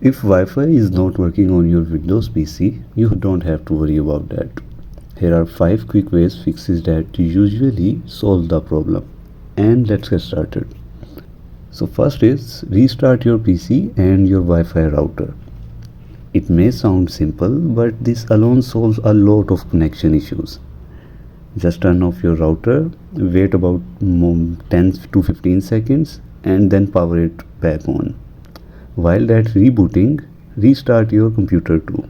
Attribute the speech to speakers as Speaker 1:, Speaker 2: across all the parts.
Speaker 1: If Wi-Fi is not working on your Windows PC, you don't have to worry about that. Here are 5 quick fixes that usually solve the problem. And let's get started. So first is restart your PC and your Wi-Fi router. It may sound simple, but this alone solves a lot of connection issues. Just turn off your router, wait about 10 to 15 seconds and then power it back on. While that's rebooting, restart your computer too.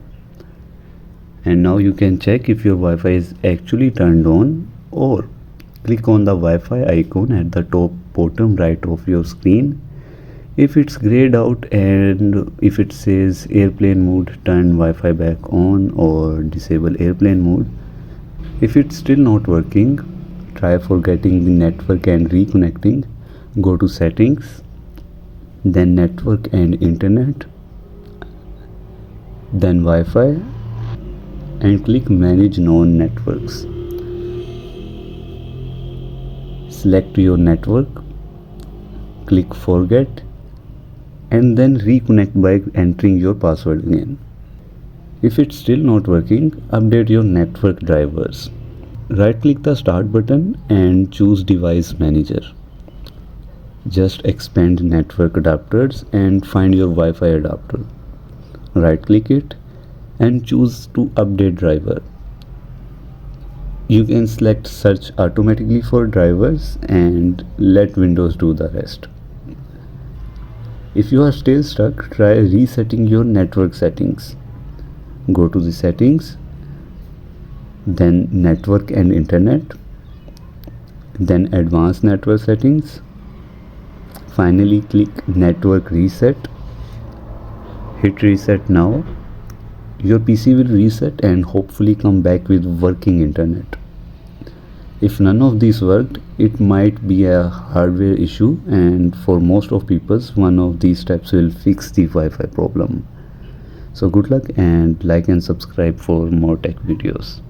Speaker 1: And now you can check if your Wi-Fi is actually turned on, or click on the Wi-Fi icon at the top bottom right of your screen. If it's grayed out and if it says airplane mode, turn Wi-Fi back on or disable airplane mode. If it's still not working, try forgetting the network and reconnecting. Go to settings, then network and internet, then Wi-Fi, and click manage known networks. Select your network, click forget, and then reconnect by entering your password again. If it's still not working, update your network drivers. Right click the start button and choose device manager. Just expand network adapters and find your Wi-Fi adapter. Right click it and choose to update driver. You can select search automatically for drivers and let Windows do the rest. If you are still stuck, try resetting your network settings. Go to the settings, then network and internet, then advanced network settings. Finally click network reset. Hit reset now. Your PC will reset and hopefully come back with working internet. If none of these worked, it might be a hardware issue, and for most of people, one of these steps will fix the Wi-Fi problem. So good luck, and like and subscribe for more tech videos.